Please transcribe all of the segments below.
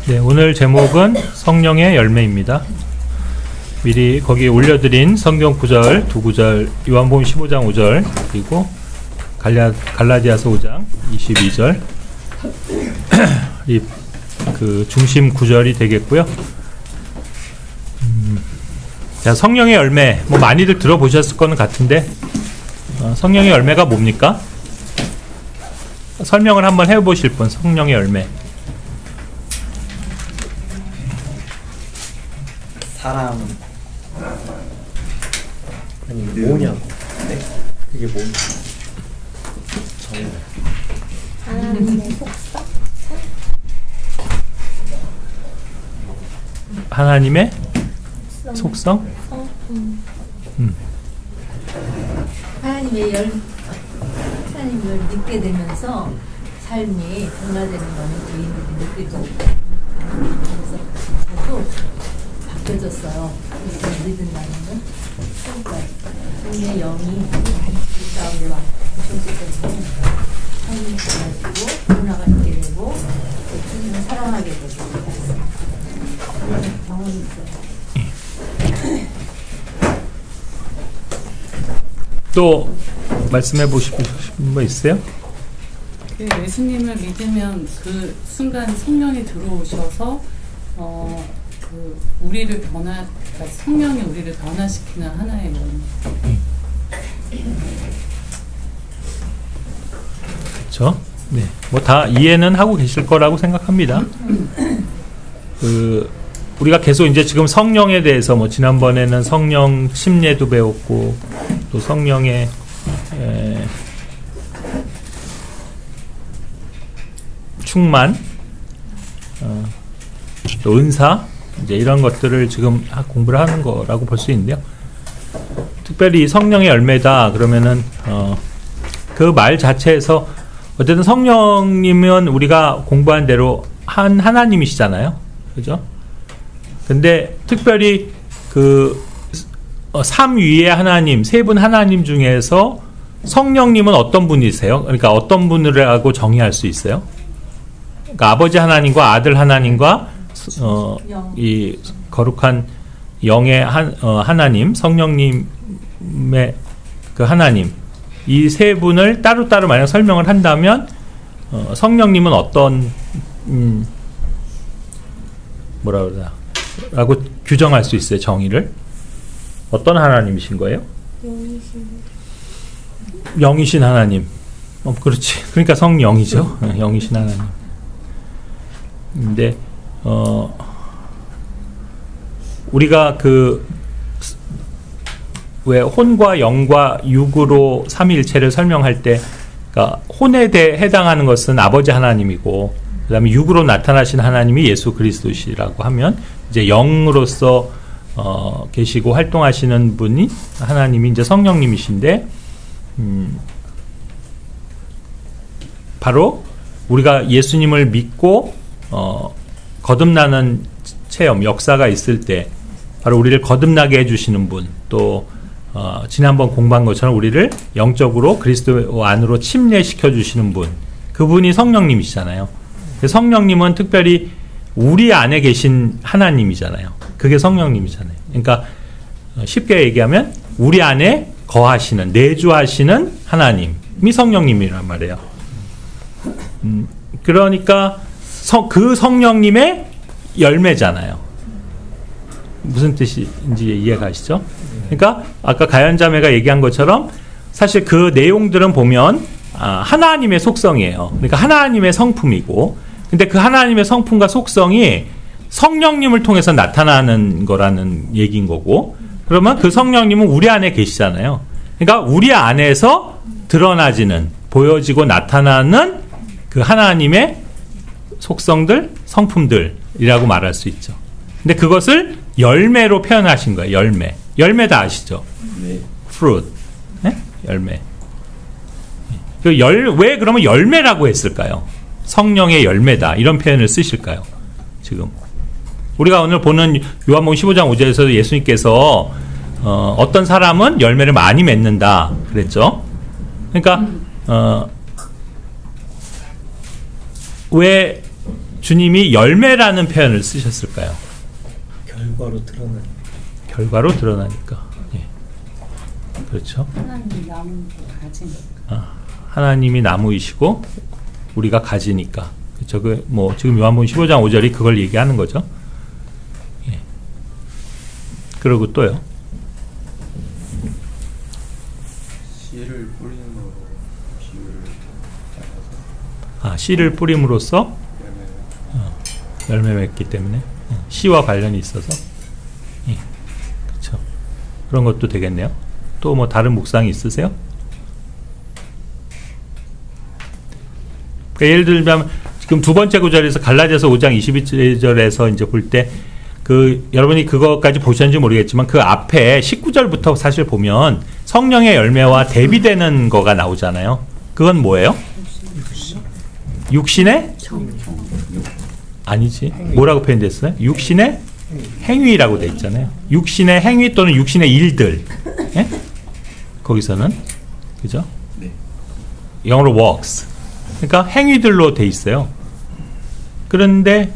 네, 오늘 제목은 성령의 열매입니다. 미리 거기에 올려드린 성경 구절, 두 구절, 요한복음 15장 5절, 그리고 갈라디아서 5장 22절, 이 그 중심 구절이 되겠고요. 자, 성령의 열매, 뭐 많이들 들어보셨을 거는 같은데, 성령의 열매가 뭡니까? 설명을 한번 해보실 분, 성령의 열매. 사람 아니 뭐냐고. 네? 그게 뭐냐? 하나님의 속성? 하나님의 속성? 하나님의 하나님을 믿게 되면서 삶이 변화되는 것을 주인들이 느끼고, 그래서 저도 바뀌어졌어요. 그래서 믿는다는 건 그러니까 주님의 영이 가운데 와 오셨기 때문에 삶이 변화되고 변화가 있게 되고 주님을 사랑하게 되고 그런 경험이 있어요. 또 말씀해 보시고 싶은 거 있어요? 예수님을 믿으면 그 순간 성령이 들어오셔서 우리를 그러니까 성령이 우리를 변화시키는 하나의 영. 그렇죠? 네, 뭐 다 이해는 하고 계실 거라고 생각합니다. 우리가 계속 이제 지금 성령에 대해서 뭐 지난번에는 성령 침례도 배웠고 또 성령의 충만, 또 은사, 이제 이런 것들을 지금 공부를 하는 거라고 볼 수 있는데요. 특별히 성령의 열매다 그러면은 그 말 자체에서 어쨌든 성령님은 우리가 공부한 대로 한 하나님이시잖아요, 그죠? 근데 특별히 그 삼위의 하나님, 세 분 하나님 중에서 성령님은 어떤 분이세요? 그러니까 어떤 분이라고 정의할 수 있어요? 그러니까 아버지 하나님과 아들 하나님과 이 거룩한 영의 하나님, 성령님의 그 하나님, 이 세 분을 따로따로 만약 설명을 한다면 성령님은 어떤 뭐라 그러나 라고 규정할 수 있어요, 정의를? 어떤 하나님이신 거예요? 영이신 하나님. 그렇지. 그러니까 성령이죠. 영이신 하나님. 근데 우리가 왜 혼과 영과 육으로 삼위일체를 설명할 때, 그러니까 혼에 해당하는 것은 아버지 하나님이고, 그 다음에 육으로 나타나신 하나님이 예수 그리스도시라고 하면, 이제 영으로서 계시고 활동하시는 분이 하나님이 이제 성령님이신데, 바로 우리가 예수님을 믿고 거듭나는 체험, 역사가 있을 때 바로 우리를 거듭나게 해주시는 분, 또 지난번 공부한 것처럼 우리를 영적으로 그리스도 안으로 침례시켜 주시는 분, 그분이 성령님이시잖아요. 성령님은 특별히 우리 안에 계신 하나님이잖아요. 그게 성령님이잖아요. 그러니까 쉽게 얘기하면 우리 안에 거하시는, 내주하시는 하나님이 성령님이란 말이에요. 그러니까 그 성령님의 열매잖아요. 무슨 뜻인지 이해가시죠? 그러니까 아까 가연자매가 얘기한 것처럼 사실 그 내용들은 보면 하나님의 속성이에요. 그러니까 하나님의 성품이고, 근데 그 하나님의 성품과 속성이 성령님을 통해서 나타나는 거라는 얘기인 거고, 그러면 그 성령님은 우리 안에 계시잖아요. 그러니까 우리 안에서 드러나지는, 보여지고 나타나는 그 하나님의 속성들, 성품들이라고 말할 수 있죠. 근데 그것을 열매로 표현하신 거예요. 열매. 열매 다 아시죠? 네. fruit. 네? 열매. 왜 그러면 열매라고 했을까요? 성령의 열매다. 이런 표현을 쓰실까요? 지금. 우리가 오늘 보는 요한복음 15장 5절에서 예수님께서 어떤 사람은 열매를 많이 맺는다 그랬죠. 그러니까 왜 주님이 열매라는 표현을 쓰셨을까요? 결과로 드러나는. 결과로 드러나니까. 예. 그렇죠. 하나님 나무 가지니까. 하나님이 나무이시고 우리가 가지니까. 그렇죠. 지금 요한복음 15장 5절이 그걸 얘기하는 거죠. 예. 그리고 또요. 씨를 뿌림으로 비유를 잡아서 씨를 뿌림으로써 열매 맺기 때문에 씨와 관련이 있어서 예. 그렇죠. 그런 것도 되겠네요. 또 뭐 다른 묵상이 있으세요? 그러니까 예를 들면 지금 두 번째 구절에서 갈라디아서 5장 22절에서 이제 볼 때 여러분이 그것까지 보셨는지 모르겠지만 그 앞에 19절부터 사실 보면 성령의 열매와 대비되는 거가 나오잖아요. 그건 뭐예요? 육신의? 아니지. 뭐라고 표현됐어요? 육신의 행위라고 돼 있잖아요. 육신의 행위 또는 육신의 일들. 예? 거기서는 그죠? 네. 영어로 works. 그러니까 행위들로 돼 있어요. 그런데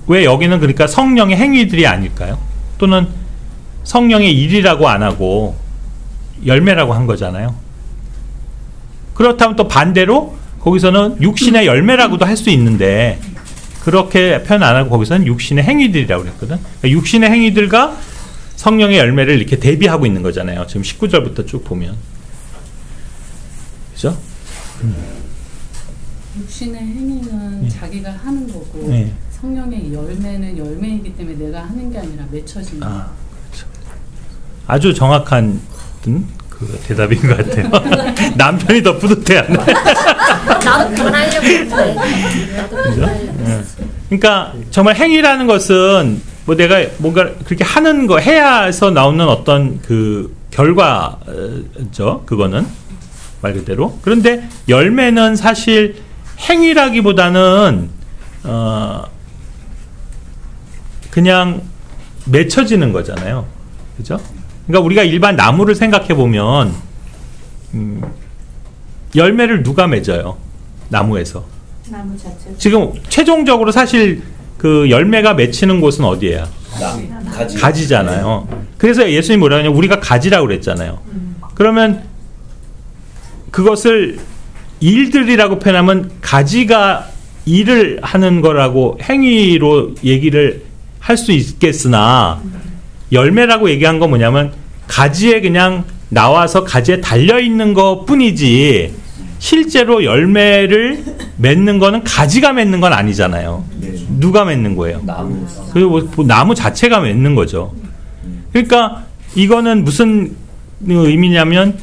왜 여기는 그러니까 성령의 행위들이 아닐까요? 또는 성령의 일이라고 안 하고 열매라고 한 거잖아요. 그렇다면 또 반대로 거기서는 육신의 열매라고도 할 수 있는데 그렇게 표현 안 하고 거기서는 육신의 행위들이라고 그랬거든. 그러니까 육신의 행위들과 성령의 열매를 이렇게 대비하고 있는 거잖아요. 지금 19절부터 쭉 보면. 그죠? 육신의 행위는 자기가 하는 거고 네. 성령의 열매는 열매이기 때문에 내가 하는 게 아니라 맺혀지는 거예요. 그렇죠. 아주 정확한 그 대답인 것 같아요. 남편이 더 뿌듯해하네. 나도 그만하려고 했는데. 나도 그죠? 그만하려고. 그러니까 정말 행위라는 것은 뭐 내가 뭔가 그렇게 하는 거 해야 해서 나오는 어떤 그 결과죠. 그거는 말 그대로. 그런데 열매는 사실 행위라기보다는 그냥 맺혀지는 거잖아요. 그죠? 그러니까 우리가 일반 나무를 생각해 보면 열매를 누가 맺어요? 나무에서. 나무 자체. 지금 최종적으로 사실 그 열매가 맺히는 곳은 어디예요? 가지. 가지잖아요. 그래서 예수님이 뭐라 하냐면 우리가 가지라고 그랬잖아요. 그러면 그것을 일들이라고 표현하면 가지가 일을 하는 거라고 행위로 얘기를 할 수 있겠으나 열매라고 얘기한 건 뭐냐면 가지에 그냥 나와서 가지에 달려있는 것 뿐이지 실제로 열매를 맺는 거는 가지가 맺는 건 아니잖아요. 네. 누가 맺는 거예요? 나무. 그리고 뭐 나무 자체가 맺는 거죠. 그러니까 이거는 무슨 의미냐면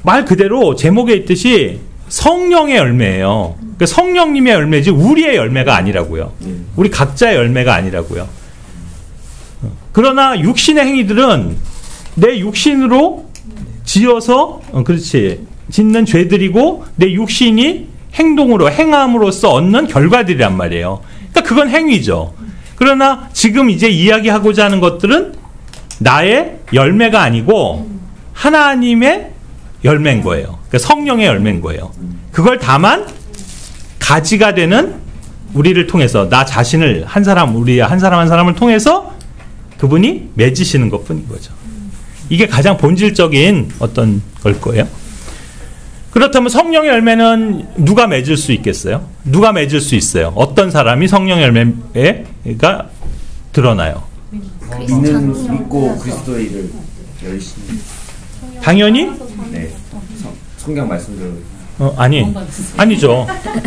말 그대로 제목에 있듯이 성령의 열매예요. 그러니까 성령님의 열매지 우리의 열매가 아니라고요. 우리 각자의 열매가 아니라고요. 그러나 육신의 행위들은 내 육신으로 지어서 그렇지 짓는 죄들이고 내 육신이 행동으로 행함으로써 얻는 결과들이란 말이에요. 그러니까 그건 행위죠. 그러나 지금 이제 이야기하고자 하는 것들은 나의 열매가 아니고 하나님의 열매인 거예요. 그러니까 성령의 열매인 거예요. 그걸 다만 가지가 되는 우리를 통해서 나 자신을 한 사람 우리 한 사람을 통해서 그분이 맺으시는 것뿐인 거죠. 이게 가장 본질적인 어떤 걸 거예요. 그렇다면 성령의 열매는 누가 맺을 수 있겠어요? 누가 맺을 수 있어요? 어떤 사람이 성령의 열매가 드러나요? 믿고 그리스도의 일을 열심히. 당연히 네. 성경 말씀대로. 아니죠.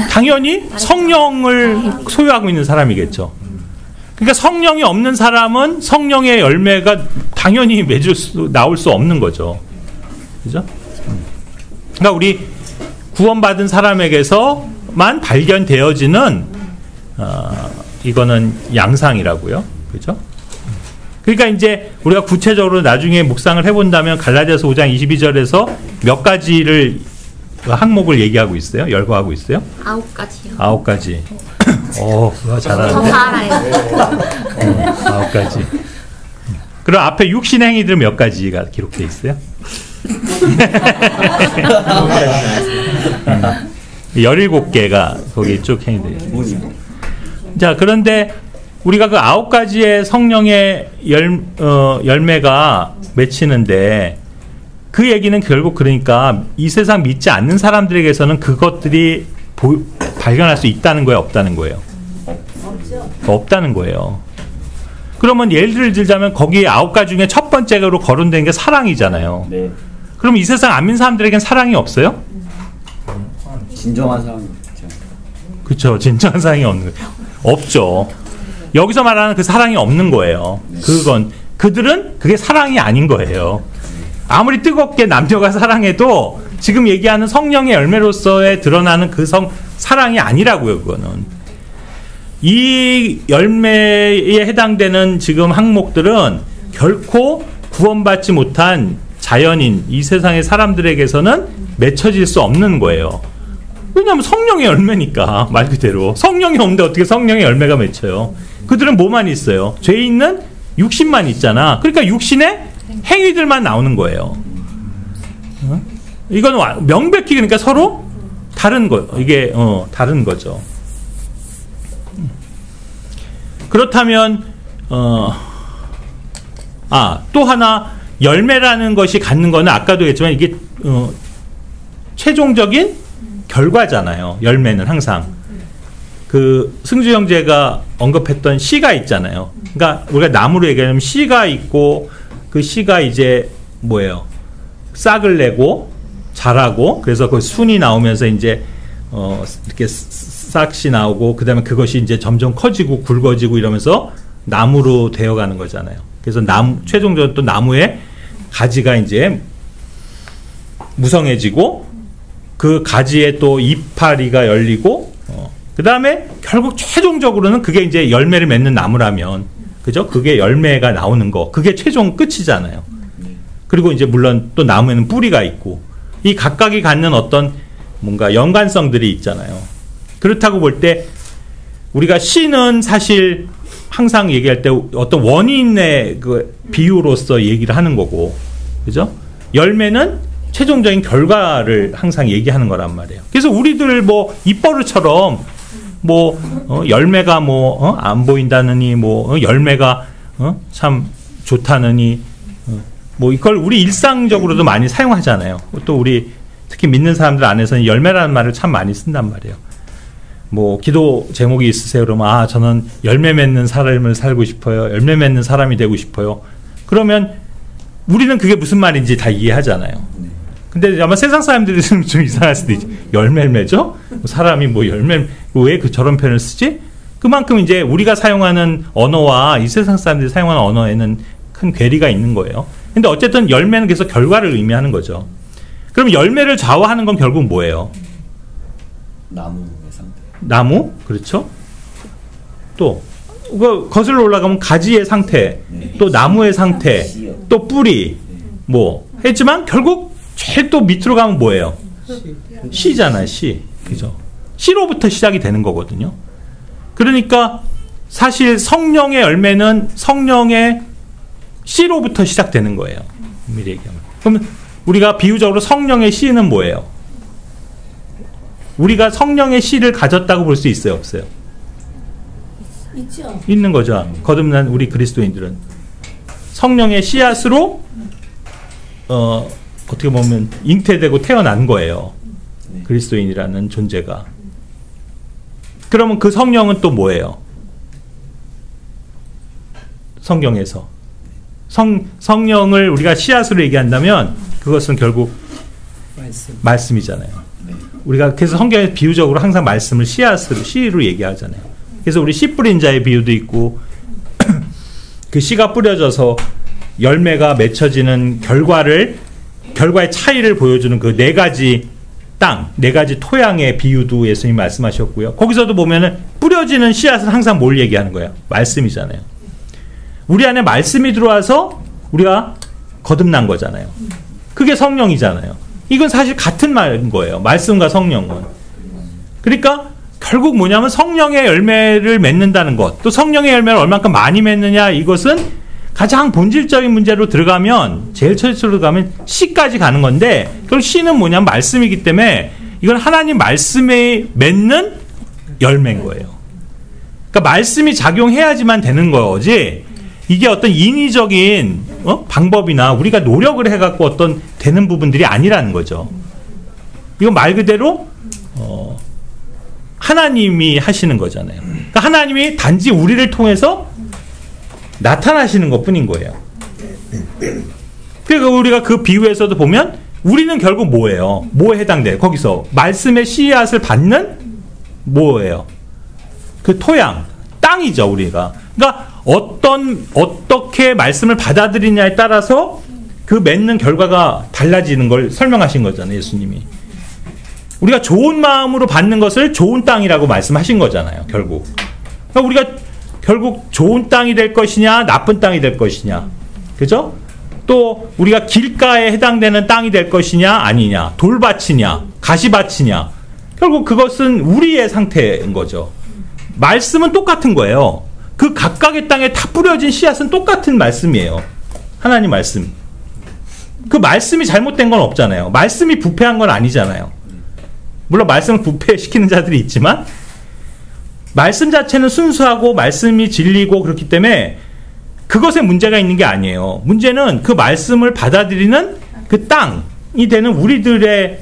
당연히 성령을 소유하고 있는 사람이겠죠. 그러니까 성령이 없는 사람은 성령의 열매가 당연히 나올 수 없는 거죠. 그죠? 그러니까 우리 구원받은 사람에게서만 발견되어지는 이거는 양상이라고요. 그죠? 그러니까 이제 우리가 구체적으로 나중에 묵상을 해본다면 갈라디아서 5장 22절에서 몇 가지를 항목을 얘기하고 있어요. 열거하고 있어요. 9가지요. 9가지. 그거 잘하네. 더 알아요. 9가지. 그럼 앞에 육신 행위들 몇 가지가 기록되어 있어요? 17개가 거기 쭉 행위되어 있어요. 자, 그런데 우리가 그 9가지의 성령의 열매가 맺히는데 그 얘기는 결국 그러니까 이 세상 믿지 않는 사람들에게서는 그것들이 발견할 수 있다는 거예요, 없다는 거예요? 없죠. 없다는 거예요. 그러면 예를 들자면 거기 9가지 중에 첫 번째로 거론된 게 사랑이잖아요. 네. 그럼 이 세상 안 믿는 사람들에겐 사랑이 없어요? 진정한 사랑이 있죠. 그렇죠. 진정한 사랑이 없는 거예요. 없죠. 여기서 말하는 그 사랑이 없는 거예요. 그건 그들은 그게 사랑이 아닌 거예요. 아무리 뜨겁게 남녀가 사랑해도 지금 얘기하는 성령의 열매로서의 드러나는 그 사랑이 아니라고요. 그거는 이 열매에 해당되는 지금 항목들은 결코 구원받지 못한 자연인 이 세상의 사람들에게서는 맺혀질 수 없는 거예요. 왜냐하면 성령의 열매니까. 말 그대로 성령이 없는데 어떻게 성령의 열매가 맺혀요? 그들은 뭐만 있어요? 죄 있는 육신만 있잖아. 그러니까 육신의 행위들만 나오는 거예요. 이건 명백히 그러니까 서로 다른 거. 이게 다른 거죠. 그렇다면 또 하나 열매라는 것이 갖는 거는 아까도 했지만 이게 최종적인 결과잖아요. 열매는 항상 그 승주 형제가 언급했던 씨가 있잖아요. 그러니까 우리가 나무로 얘기하면 씨가 있고 그 씨가 이제 뭐예요? 싹을 내고 자라고 그래서 그 순이 나오면서 이제 이렇게 싹이 나오고 그다음에 그것이 이제 점점 커지고 굵어지고 이러면서 나무로 되어가는 거잖아요. 그래서 최종적으로 또 나무의 가지가 이제 무성해지고 그 가지에 또 이파리가 열리고 그 다음에 결국 최종적으로는 그게 이제 열매를 맺는 나무라면 그죠? 그게 열매가 나오는 거 그게 최종 끝이잖아요. 그리고 이제 물론 또 나무에는 뿌리가 있고 이 각각이 갖는 어떤 뭔가 연관성들이 있잖아요. 그렇다고 볼 때 우리가 씨는 사실 항상 얘기할 때 어떤 원인의 그 비유로서 얘기를 하는 거고 그죠? 열매는 최종적인 결과를 항상 얘기하는 거란 말이에요. 그래서 우리들 뭐 입버릇처럼 열매가 안 보인다느니 열매가 참 좋다느니 이걸 우리 일상적으로도 많이 사용하잖아요. 또 우리 특히 믿는 사람들 안에서는 열매라는 말을 참 많이 쓴단 말이에요. 기도 제목이 있으세요? 그러면 저는 열매 맺는 삶을 살고 싶어요. 열매 맺는 사람이 되고 싶어요. 그러면 우리는 그게 무슨 말인지 다 이해하잖아요. 근데 아마 세상 사람들이 좀 이상할 수도 있지. 열매를 맺어? 사람이 왜 저런 표현을 쓰지? 그만큼 이제 우리가 사용하는 언어와 이 세상 사람들이 사용하는 언어에는 큰 괴리가 있는 거예요. 근데 어쨌든 열매는 계속 결과를 의미하는 거죠. 그럼 열매를 좌우하는 건 결국 뭐예요? 나무의 상태. 나무? 그렇죠? 또 거슬러 올라가면 가지의 상태, 또 나무의 상태, 또 뿌리, 했지만 결국 제일 또 밑으로 가면 뭐예요? 씨잖아요, 씨. 그죠? 씨로부터 시작이 되는 거거든요. 그러니까 사실 성령의 열매는 성령의 씨로부터 시작되는 거예요. 미리 얘기하면. 그러면 우리가 비유적으로 성령의 씨는 뭐예요? 우리가 성령의 씨를 가졌다고 볼 수 있어요, 없어요? 있죠. 있는 거죠. 거듭난 우리 그리스도인들은 성령의 씨앗으로 어떻게 보면 잉태되고 태어난 거예요. 그리스도인이라는 존재가. 그러면 그 성령은 또 뭐예요? 성경에서 성령을 우리가 씨앗으로 얘기한다면 그것은 결국 말씀이잖아요. 우리가 그래서 성경에 비유적으로 항상 말씀을 씨로 얘기하잖아요. 그래서 우리 씨 뿌린 자의 비유도 있고 그 씨가 뿌려져서 열매가 맺혀지는 결과의 차이를 보여주는 그 4가지 땅, 4가지 토양의 비유도 예수님이 말씀하셨고요. 거기서도 보면은 뿌려지는 씨앗은 항상 뭘 얘기하는 거예요? 말씀이잖아요. 우리 안에 말씀이 들어와서 우리가 거듭난 거잖아요. 그게 성령이잖아요. 이건 사실 같은 말인 거예요. 말씀과 성령은. 그러니까 결국 뭐냐면 성령의 열매를 맺는다는 것, 또 성령의 열매를 얼만큼 많이 맺느냐, 이것은 가장 본질적인 문제로 들어가면, 제일 처리로 들어가면 씨까지 가는 건데, 그걸 씨는 뭐냐면 말씀이기 때문에 이건 하나님 말씀에 맺는 열매인 거예요. 그러니까 말씀이 작용해야지만 되는 거지. 이게 어떤 인위적인 방법이나 우리가 노력을 해갖고 어떤 되는 부분들이 아니라는 거죠. 이건 말 그대로 하나님이 하시는 거잖아요. 그러니까 하나님이 단지 우리를 통해서 나타나시는 것뿐인 거예요. 그러니까 우리가 그 비유에서도 보면 우리는 결국 뭐예요? 뭐에 해당돼요? 거기서 말씀의 씨앗을 받는 뭐예요? 그 토양, 땅이죠, 우리가. 그러니까 어떻게 말씀을 받아들이냐에 따라서 그 맺는 결과가 달라지는 걸 설명하신 거잖아요, 예수님이. 우리가 좋은 마음으로 받는 것을 좋은 땅이라고 말씀하신 거잖아요, 결국. 그러니까 우리가 결국 좋은 땅이 될 것이냐, 나쁜 땅이 될 것이냐. 그죠? 또 우리가 길가에 해당되는 땅이 될 것이냐, 아니냐. 돌밭이냐, 가시밭이냐. 결국 그것은 우리의 상태인 거죠. 말씀은 똑같은 거예요. 그 각각의 땅에 다 뿌려진 씨앗은 똑같은 말씀이에요. 하나님 말씀. 그 말씀이 잘못된 건 없잖아요. 말씀이 부패한 건 아니잖아요. 물론 말씀을 부패시키는 자들이 있지만 말씀 자체는 순수하고 말씀이 진리고 그렇기 때문에 그것에 문제가 있는 게 아니에요. 문제는 그 말씀을 받아들이는 그 땅이 되는 우리들의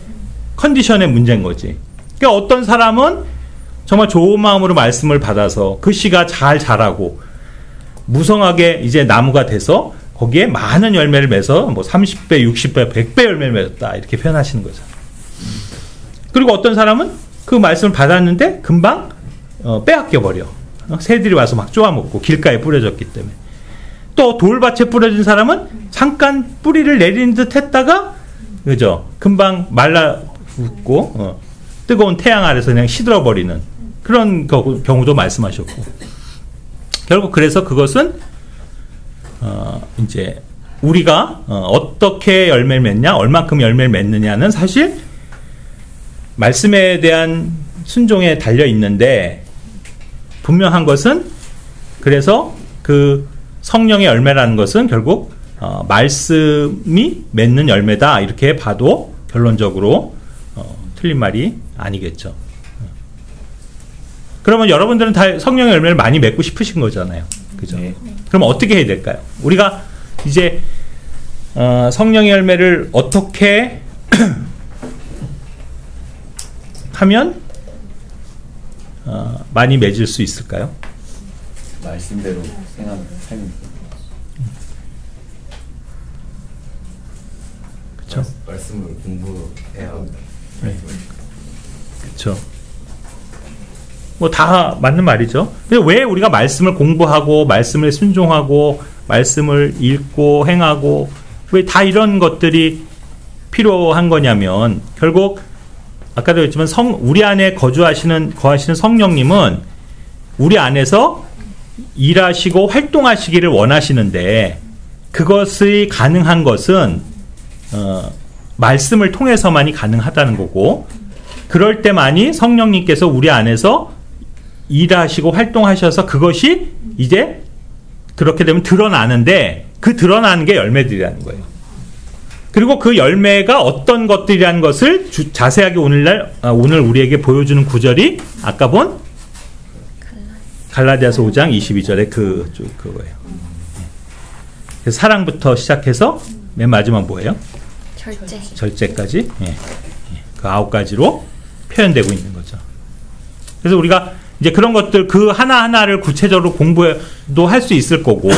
컨디션의 문제인 거지. 그러니까 어떤 사람은 정말 좋은 마음으로 말씀을 받아서 그 씨가 잘 자라고 무성하게 이제 나무가 돼서 거기에 많은 열매를 맺어서 뭐 30배, 60배, 100배 열매를 맺었다 이렇게 표현하시는 거죠. 그리고 어떤 사람은 그 말씀을 받았는데 금방 빼앗겨 버려. 새들이 와서 막 쪼아먹고 길가에 뿌려졌기 때문에. 또 돌밭에 뿌려진 사람은 잠깐 뿌리를 내리는 듯 했다가 그죠? 금방 말라 죽고 뜨거운 태양 아래서 그냥 시들어 버리는 그런 경우도 말씀하셨고. 결국 그래서 그것은 이제 우리가 어떻게 열매를 맺냐, 얼만큼 열매를 맺느냐는 사실 말씀에 대한 순종에 달려 있는데 분명한 것은 그래서 그 성령의 열매라는 것은 결국 말씀이 맺는 열매다 이렇게 봐도 결론적으로 틀린 말이 아니겠죠. 그러면 여러분들은 다 성령의 열매를 많이 맺고 싶으신 거잖아요. 그죠? 네. 그럼 어떻게 해야 될까요? 우리가 이제 성령의 열매를 어떻게 하면 많이 맺을 수 있을까요? 말씀대로 생각하는 삶. 그렇죠. 말씀을 공부해야 합니다. 네. 그렇죠. 뭐 다 맞는 말이죠. 근데 왜 우리가 말씀을 공부하고 말씀을 순종하고 말씀을 읽고 행하고 왜 다 이런 것들이 필요한 거냐면 결국 아까도 했지만 우리 안에 거하시는 성령님은 우리 안에서 일하시고 활동하시기를 원하시는데 그것이 가능한 것은 말씀을 통해서만이 가능하다는 거고 그럴 때만이 성령님께서 우리 안에서 일하시고 활동하셔서 그것이 이제 그렇게 되면 드러나는데 그 드러나는 게 열매들이라는 거예요. 그리고 그 열매가 어떤 것들이라는 것을 자세하게 오늘 우리에게 보여주는 구절이 아까 본 갈라디아서 5장 22절의 그거예요. 그래서 사랑부터 시작해서 맨 마지막 뭐예요? 절제까지 그 9가지로 표현되고 있는 거죠. 그래서 우리가 이제 그런 것들 그 하나하나를 구체적으로 공부도 할 수 있을 거고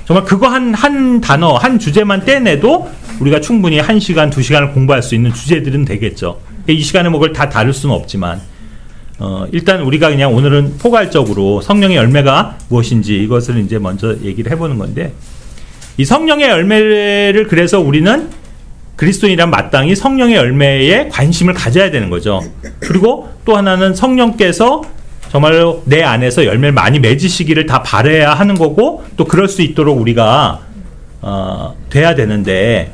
정말 그거 한 단어 한 주제만 떼내도 우리가 충분히 1시간 2시간을 공부할 수 있는 주제들은 되겠죠. 이 시간에 뭐 그걸 다 다룰 수는 없지만 일단 우리가 그냥 오늘은 포괄적으로 성령의 열매가 무엇인지 이것을 이제 먼저 얘기를 해보는 건데 이 성령의 열매를 그래서 우리는 그리스도인이란 마땅히 성령의 열매에 관심을 가져야 되는 거죠. 그리고 또 하나는 성령께서 정말로 내 안에서 열매를 많이 맺으시기를 다 바라야 하는 거고 또 그럴 수 있도록 우리가 돼야 되는데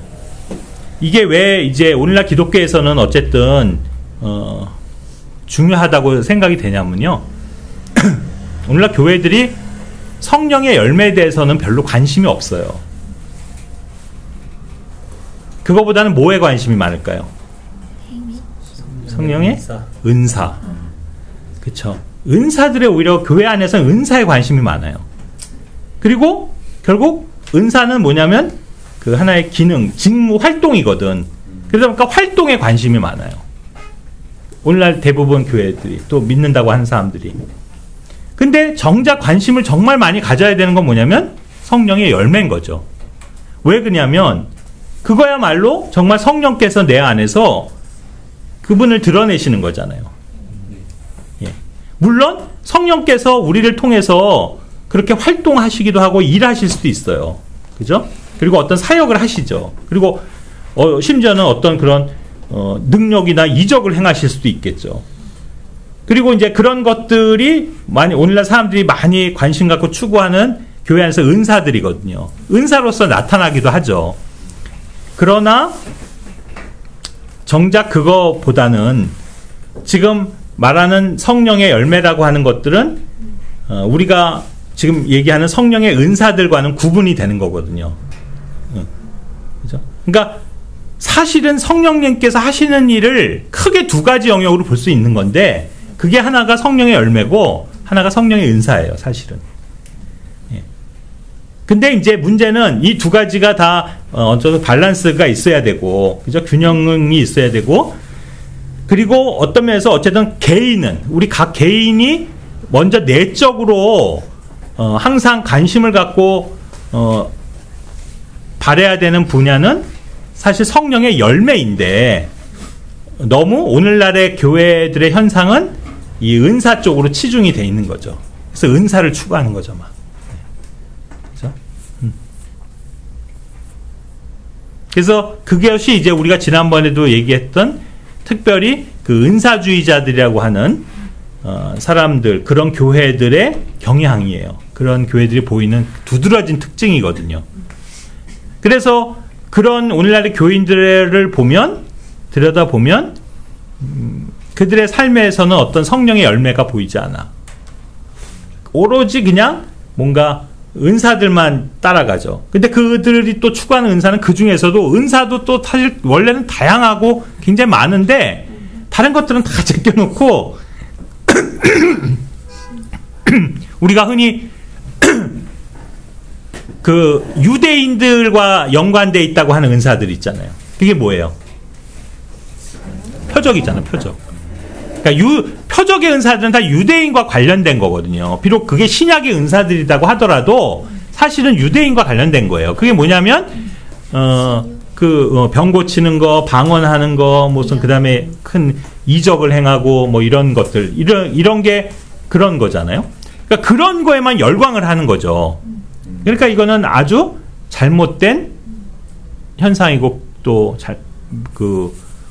이게 왜 이제 오늘날 기독교에서는 어쨌든 중요하다고 생각이 되냐면요. 오늘날 교회들이 성령의 열매에 대해서는 별로 관심이 없어요. 그거보다는 뭐에 관심이 많을까요? 성령의 은사. 그쵸. 은사들의 오히려 교회 안에서는 은사에 관심이 많아요. 그리고 결국 은사는 뭐냐면 그 하나의 기능, 직무, 활동이거든. 그러다 보니까 활동에 관심이 많아요. 오늘날 대부분 교회들이 또 믿는다고 하는 사람들이. 근데 정작 관심을 정말 많이 가져야 되는 건 뭐냐면 성령의 열매인 거죠. 왜 그러냐면 그거야말로 정말 성령께서 내 안에서 그분을 드러내시는 거잖아요. 예. 물론 성령께서 우리를 통해서 그렇게 활동하시기도 하고 일하실 수도 있어요. 그죠? 그리고 어떤 사역을 하시죠. 그리고 심지어는 어떤 그런 능력이나 이적을 행하실 수도 있겠죠. 그리고 이제 그런 것들이 오늘날 사람들이 많이 관심 갖고 추구하는 교회 안에서 은사들이거든요. 은사로서 나타나기도 하죠. 그러나 정작 그거보다는 지금 말하는 성령의 열매라고 하는 것들은 우리가 지금 얘기하는 성령의 은사들과는 구분이 되는 거거든요. 그죠? 그러니까 사실은 성령님께서 하시는 일을 크게 두 가지 영역으로 볼 수 있는 건데 그게 하나가 성령의 열매고 하나가 성령의 은사예요, 사실은. 예. 근데 이제 문제는 이 두 가지가 다 어떤 밸런스가 있어야 되고, 그죠? 균형이 있어야 되고, 그리고 어떤 면에서 어쨌든 우리 각 개인이 먼저 내적으로 항상 관심을 갖고 바라야 되는 분야는 사실 성령의 열매인데 너무 오늘날의 교회들의 현상은 이 은사 쪽으로 치중이 돼 있는 거죠. 그래서 은사를 추구하는 거죠, 막. 그렇죠? 그래서 그것이 이제 우리가 지난번에도 얘기했던 특별히 그 은사주의자들이라고 하는 사람들, 그런 교회들의 경향이에요. 그런 교회들이 보이는 두드러진 특징이거든요. 그래서 그런 오늘날의 교인들을 들여다보면 그들의 삶에서는 어떤 성령의 열매가 보이지 않아. 오로지 그냥 뭔가 은사들만 따라가죠. 근데 그들이 또 추구하는 은사는 그 중에서도 은사도 또 사실 원래는 다양하고 굉장히 많은데 다른 것들은 다 제껴놓고 우리가 흔히 그 유대인들과 연관되어 있다고 하는 은사들 있잖아요. 그게 뭐예요? 표적이잖아요, 표적. 그러니까 표적의 은사들은 다 유대인과 관련된 거거든요. 비록 그게 신약의 은사들이라고 하더라도 사실은 유대인과 관련된 거예요. 그게 뭐냐면 병 고치는 거, 방언하는 거, 무슨 그다음에 큰 이적을 행하고 뭐 이런 것들, 이런 게 그런 거잖아요. 그러니까 그런 거에만 열광을 하는 거죠. 그러니까 이거는 아주 잘못된 현상이고 또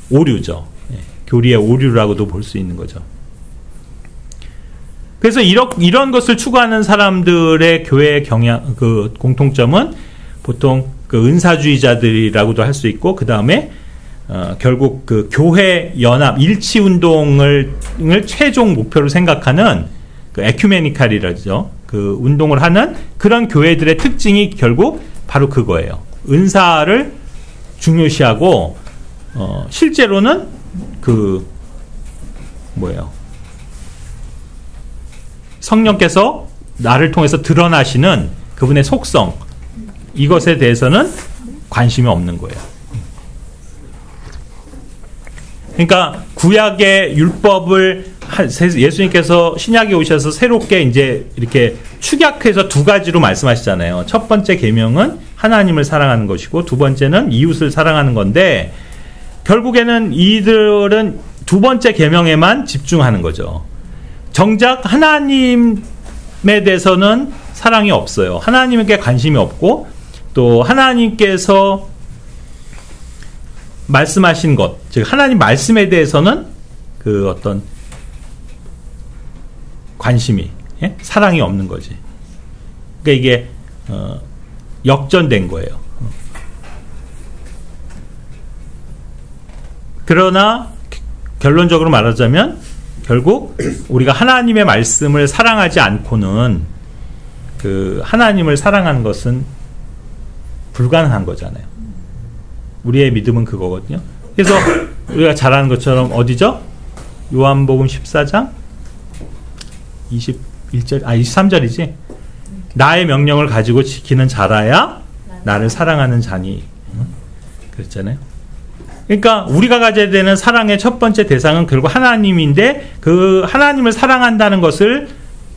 오류죠. 교리의 오류라고도 볼 수 있는 거죠. 그래서 이런 것을 추구하는 사람들의 교회의 그 공통점은 보통 그 은사주의자들이라고도 할 수 있고, 그 다음에 결국 그 교회 연합 일치 운동을 최종 목표로 생각하는 그 에큐메니칼이라죠. 그 운동을 하는 그런 교회들의 특징이 결국 바로 그거예요. 은사를 중요시하고 실제로는 성령께서 나를 통해서 드러나시는 그분의 속성, 이것에 대해서는 관심이 없는 거예요. 그러니까 구약의 율법을 예수님께서 신약에 오셔서 새롭게 이제 이렇게 축약해서 두 가지로 말씀하시잖아요. 첫 번째 계명은 하나님을 사랑하는 것이고, 두 번째는 이웃을 사랑하는 건데, 결국에는 이들은 두 번째 계명에만 집중하는 거죠. 정작 하나님에 대해서는 사랑이 없어요. 하나님께 관심이 없고, 또 하나님께서 말씀하신 것, 즉 하나님 말씀에 대해서는 그 어떤 관심이, 사랑이 없는 거지. 그러니까 이게 역전된 거예요. 그러나 결론적으로 말하자면 결국 우리가 하나님의 말씀을 사랑하지 않고는 그 하나님을 사랑하는 것은 불가능한 거잖아요. 우리의 믿음은 그거거든요. 그래서 우리가 잘 아는 것처럼 어디죠? 요한복음 14장 21절, 23절이지. 나의 명령을 가지고 지키는 자라야 나를 사랑하는 자니. 그랬잖아요. 그러니까 우리가 가져야 되는 사랑의 첫 번째 대상은 결국 하나님인데 그 하나님을 사랑한다는 것을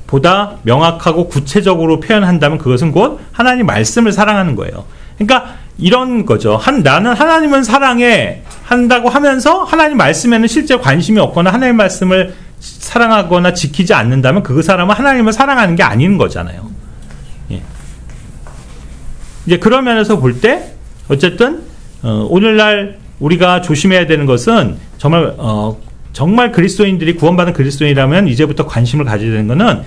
보다 명확하고 구체적으로 표현한다면 그것은 곧 하나님 말씀을 사랑하는 거예요. 그러니까 이런 거죠. 나는 하나님은 사랑해 한다고 하면서 하나님 말씀에는 실제 관심이 없거나 하나님 말씀을 사랑하거나 지키지 않는다면 그 사람은 하나님을 사랑하는 게 아닌 거잖아요. 예. 이제 그런 면에서 볼 때 어쨌든 오늘날 우리가 조심해야 되는 것은 정말 그리스도인들이 구원받은 그리스도인이라면 이제부터 관심을 가져야 되는 것은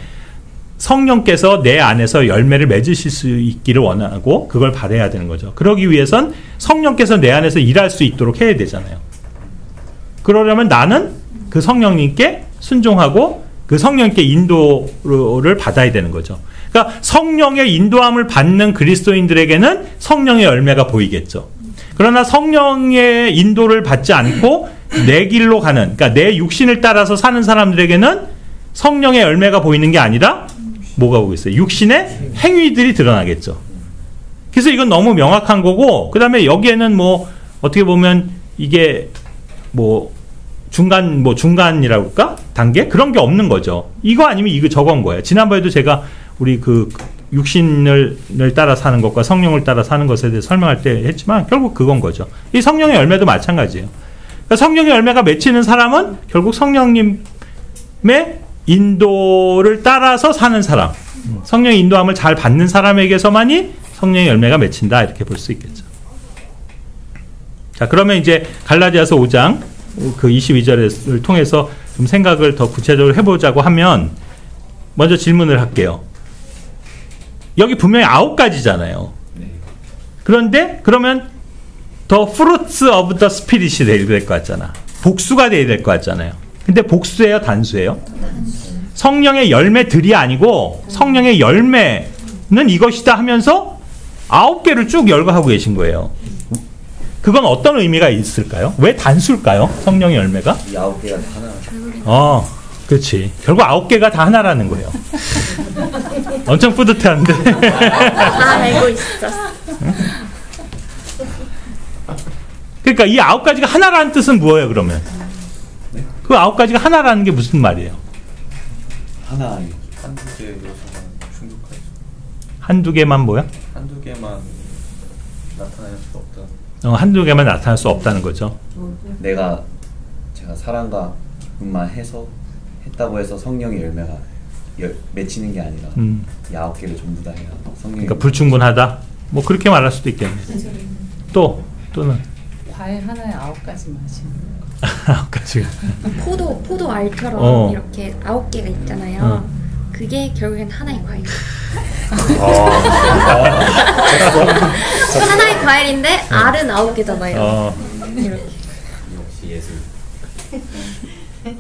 성령께서 내 안에서 열매를 맺으실 수 있기를 원하고 그걸 바라야 되는 거죠. 그러기 위해선 성령께서 내 안에서 일할 수 있도록 해야 되잖아요. 그러려면 나는 그 성령님께 순종하고 그 성령님께 인도를 받아야 되는 거죠. 그러니까 성령의 인도함을 받는 그리스도인들에게는 성령의 열매가 보이겠죠. 그러나 성령의 인도를 받지 않고 내 길로 가는, 그러니까 내 육신을 따라서 사는 사람들에게는 성령의 열매가 보이는 게 아니라 뭐가 보이겠어요? 육신의 행위들이 드러나겠죠. 그래서 이건 너무 명확한 거고, 그 다음에 여기에는 뭐 어떻게 보면 이게 뭐 중간이라고 할까? 단계? 그런 게 없는 거죠. 이거 아니면 이거 저건 거예요. 지난번에도 제가 우리 그 육신을 따라 사는 것과 성령을 따라 사는 것에 대해 설명할 때 했지만 결국 그건 거죠. 이 성령의 열매도 마찬가지예요. 그러니까 성령의 열매가 맺히는 사람은 결국 성령님의 인도를 따라서 사는 사람, 성령의 인도함을 잘 받는 사람에게서만이 성령의 열매가 맺힌다 이렇게 볼 수 있겠죠. 자, 그러면 이제 갈라디아서 5장 그 22절을 통해서 좀 생각을 더 구체적으로 해보자고 하면 먼저 질문을 할게요. 여기 분명히 9가지잖아요. 그런데 그러면 the fruits of the spirit이 돼야 될 것 같잖아. 복수가 돼야 될 것 같잖아요. 근데 복수예요, 단수예요? 성령의 열매들이 아니고 성령의 열매는 이것이다 하면서 9개를 쭉 열거하고 계신 거예요. 그건 어떤 의미가 있을까요? 왜 단수일까요? 성령의 열매가? 이 9개가 다 하나. 그렇지. 결국 9개가 다 하나라는 거예요. 엄청 뿌듯해하는데. 다 알고 있었어. 그러니까 이 9가지가 하나라는 뜻은 뭐예요, 그러면? 그 9가지가 하나라는 게 무슨 말이에요? 하나 한두 개 요소만 충족하죠. 한두 개만 뭐야? 한두 개만 나타날 수가 없다. 한두 개만 나타날 수 없다는 거죠. 제가 사랑과 기쁨만 했다고 해서 성령의 열매가 맺히는 게 아니라 이 9개를 전부 다 해야 성령의 그러니까 불충분하다? 뭐 그렇게 말할 수도 있겠네. 또는 과일 하나에 9가지 마시는 9가지가. 포도 알처럼 이렇게 9개가 있잖아요. 그게 결국엔 하나의 과일. 하나의 과일인데 알은 9개잖아요. 이렇게. 역시 예술.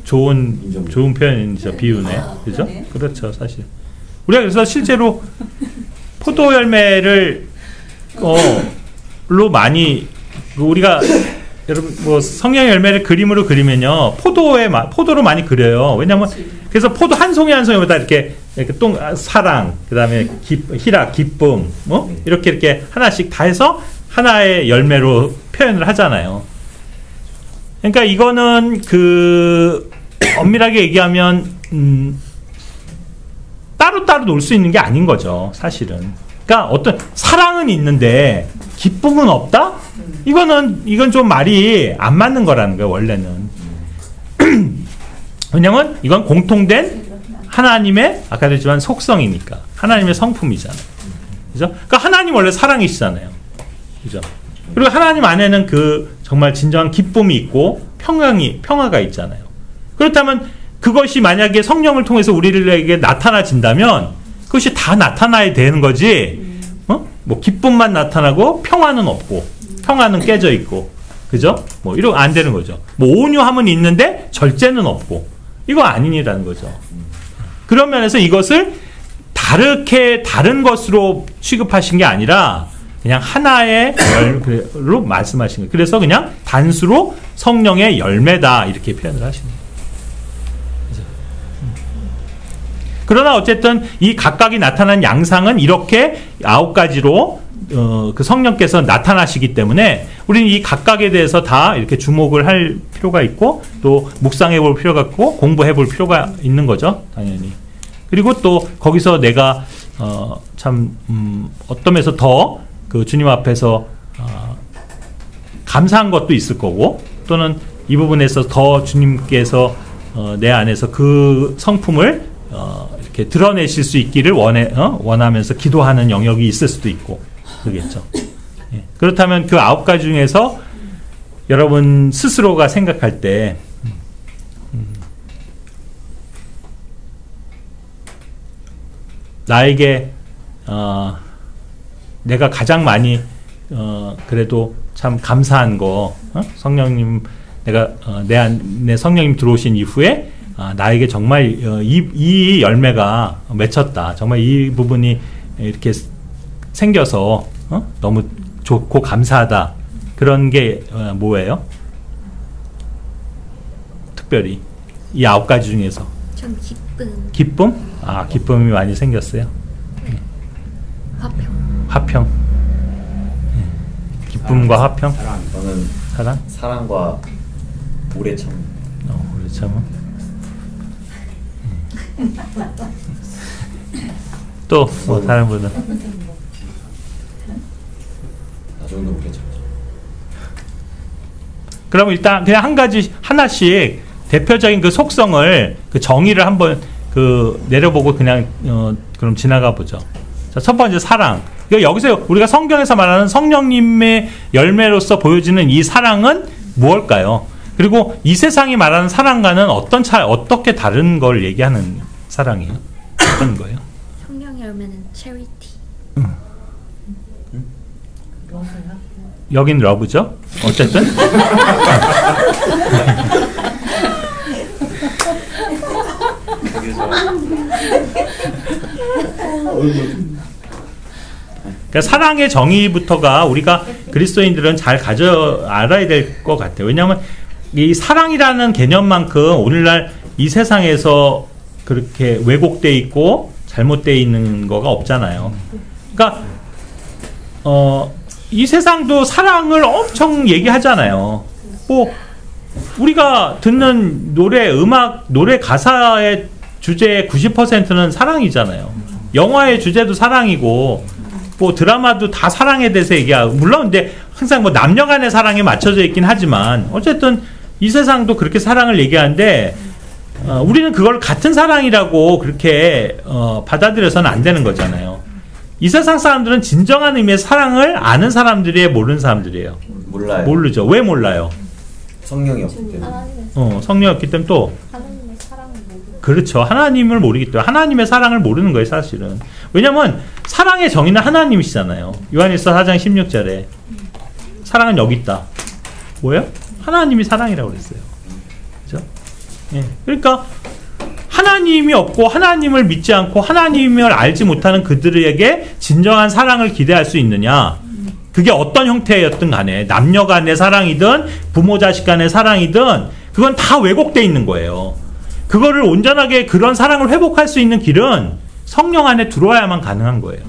좋은 표현이죠. 비유네. 그죠? 네. 그렇죠, 사실. 우리가 그래서 실제로 포도 열매를 로 많이 우리가 여러분 뭐 성령의 열매를 그림으로 그리면요 포도로 많이 그려요. 왜냐하면 그래서 포도 한 송이 한 송이마다 이렇게 사랑, 그다음에 희락, 기쁨, 이렇게 하나씩 다 해서 하나의 열매로 표현을 하잖아요. 그러니까 이거는 그 엄밀하게 얘기하면 따로따로 놀 수 있는 게 아닌 거죠, 사실은. 그러니까 어떤 사랑은 있는데 기쁨은 없다? 이건 좀 말이 안 맞는 거라는 거예요, 원래는. 왜냐면 이건 공통된 하나님의 아까도 했지만 속성이니까 하나님의 성품이잖아요. 그죠? 그러니까 하나님 원래 사랑이시잖아요. 그죠? 그리고 하나님 안에는 그 정말 진정한 기쁨이 있고 평화가 있잖아요. 그렇다면 그것이 만약에 성령을 통해서 우리에게 나타나진다면 그것이 다 나타나야 되는 거지. 뭐 기쁨만 나타나고 평화는 없고 평화는 깨져 있고, 그죠? 뭐 이러고 안 되는 거죠. 뭐 온유함은 있는데 절제는 없고 이거 아니라는 거죠. 그런 면에서 이것을 다른 것으로 취급하신 게 아니라 그냥 하나의 열로 말씀하신 거예요. 그래서 그냥 단수로 성령의 열매다 이렇게 표현을 하시는 거예요. 그러나 어쨌든 이 각각이 나타난 양상은 이렇게 9가지로 그 성령께서 나타나시기 때문에 우리는 이 각각에 대해서 다 이렇게 주목을 할 필요가 있고 또 묵상해 볼 필요가 있고 공부해 볼 필요가 있는 거죠. 당연히. 그리고 또 거기서 내가 어떤 면에서 더 그 주님 앞에서 감사한 것도 있을 거고 또는 이 부분에서 더 주님께서 내 안에서 그 성품을 이렇게 드러내실 수 있기를 원하면서 기도하는 영역이 있을 수도 있고 그러겠죠. 예. 그렇다면 그 9가지 중에서 여러분 스스로가 생각할 때 나에게 내가 가장 많이 그래도 참 감사한 거 성령님 내가 내 안에 성령님 들어오신 이후에 나에게 정말 이 열매가 맺혔다. 정말 이 부분이 이렇게 생겨서 너무 좋고 감사하다. 그런 게 뭐예요? 특별히 이 9가지 중에서 전 기쁨. 기쁨? 기쁨이 많이 생겼어요. 화평. 기쁨과 화평. 저는 사랑. 사랑과 오래 참. 오래 참음. 또 뭐 다른 분은 나 정도 오래 참죠. 그럼 일단 그냥 하나씩 대표적인 그 속성을 그 정의를 한번 그 내려보고 그냥 그럼 지나가 보죠. 자, 첫 번째 사랑. 여기서 우리가 성경에서 말하는 성령님의 열매로서 보여지는 이 사랑은 무엇일까요? 그리고 이 세상이 말하는 사랑과는 어떻게 다른 걸 얘기하는 사랑이에요? 어떤 거예요? 성령의 열매는 charity. 여긴 러브죠? 어쨌든. 그러니까 사랑의 정의부터가 우리가 그리스도인들은 잘 알아야 될 것 같아요. 왜냐하면 이 사랑이라는 개념만큼 오늘날 이 세상에서 그렇게 왜곡되어 있고 잘못되어 있는 거가 없잖아요. 그러니까 이 세상도 사랑을 엄청 얘기하잖아요. 뭐 우리가 듣는 노래 가사의 주제의 90%는 사랑이잖아요. 영화의 주제도 사랑이고 뭐 드라마도 다 사랑에 대해서 얘기하고 물론 근데 항상 뭐 남녀 간의 사랑에 맞춰져 있긴 하지만 어쨌든 이 세상도 그렇게 사랑을 얘기하는데 우리는 그걸 같은 사랑이라고 그렇게 받아들여서는 안 되는 거잖아요. 이 세상 사람들은 진정한 의미의 사랑을 아는 사람들이에요, 모르는 사람들이에요? 몰라요. 모르죠. 왜 몰라요? 성령이 없기 때문에. 성령이 없기 때문에 또 하나님의 사랑을 모르고. 그렇죠. 하나님을 모르기 때문에 하나님의 사랑을 모르는 거예요, 사실은. 왜냐면 사랑의 정의는 하나님이시잖아요. 요한일서 4장 16절에 사랑은 여기 있다. 뭐예요? 하나님이 사랑이라고 그랬어요. 그렇죠? 예. 그러니까 하나님이 없고 하나님을 믿지 않고 하나님을 알지 못하는 그들에게 진정한 사랑을 기대할 수 있느냐? 그게 어떤 형태였든 간에 남녀 간의 사랑이든 부모 자식 간의 사랑이든 그건 다 왜곡되어 있는 거예요. 그거를 온전하게 그런 사랑을 회복할 수 있는 길은 성령 안에 들어와야만 가능한 거예요.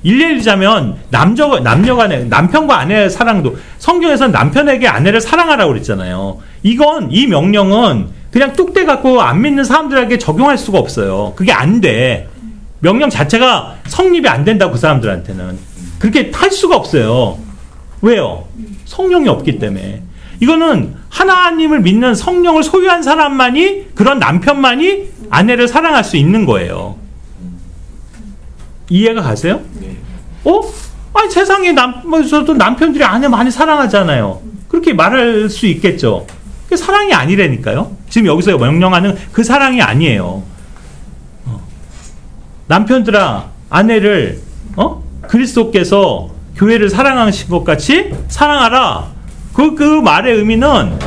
일례를 들자면 남녀 간의 남편과 아내의 사랑도 성경에서는 남편에게 아내를 사랑하라고 그랬잖아요. 이 명령은 그냥 뚝대 갖고 안 믿는 사람들에게 적용할 수가 없어요. 그게 안 돼. 명령 자체가 성립이 안 된다고 그 사람들한테는. 그렇게 할 수가 없어요. 왜요? 성령이 없기 때문에. 이거는 하나님을 믿는 성령을 소유한 사람만이 그런 남편만이 아내를 사랑할 수 있는 거예요. 이해가 가세요? 아니 세상에 남편들이 아내 많이 사랑하잖아요. 그렇게 말할 수 있겠죠. 그게 사랑이 아니라니까요. 지금 여기서 명령하는 그 사랑이 아니에요. 남편들아 아내를 그리스도께서 교회를 사랑하신 것 같이 사랑하라. 그 말의 의미는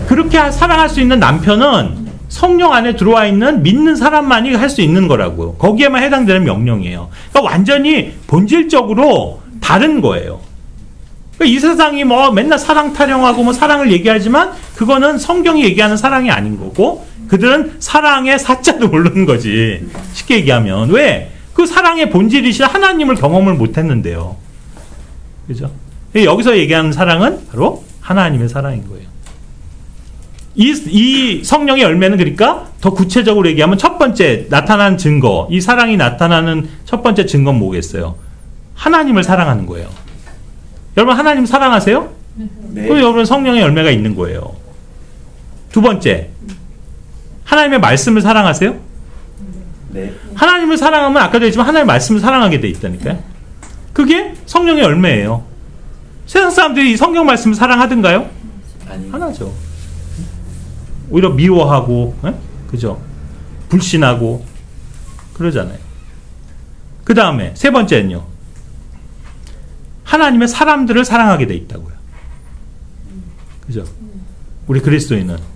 그렇게 사랑할 수 있는 남편은 성령 안에 들어와 있는 믿는 사람만이 할 수 있는 거라고요. 거기에만 해당되는 명령이에요. 그러니까 완전히 본질적으로 다른 거예요. 그러니까 이 세상이 뭐 맨날 사랑 타령하고 뭐 사랑을 얘기하지만 그거는 성경이 얘기하는 사랑이 아닌 거고 그들은 사랑의 사자도 모르는 거지. 쉽게 얘기하면. 왜? 그 사랑의 본질이신 하나님을 경험을 못했는데요. 그죠? 여기서 얘기하는 사랑은 바로 하나님의 사랑인 거예요. 이 성령의 열매는 그러니까 더 구체적으로 얘기하면 첫 번째 나타난 증거, 이 사랑이 나타나는 첫 번째 증거는 뭐겠어요? 하나님을 사랑하는 거예요. 여러분 하나님 사랑하세요? 네. 그럼 여러분 성령의 열매가 있는 거예요. 두 번째, 하나님의 말씀을 사랑하세요? 네. 하나님을 사랑하면 아까도 했지만 하나님의 말씀을 사랑하게 돼 있다니까요. 그게 성령의 열매예요. 세상 사람들이 이 성경 말씀을 사랑하든가요? 아니. 하나죠. 오히려 미워하고, 그죠? 불신하고 그러잖아요. 그 다음에 세 번째는요. 하나님의 사람들을 사랑하게 돼 있다고요. 그죠? 우리 그리스도인은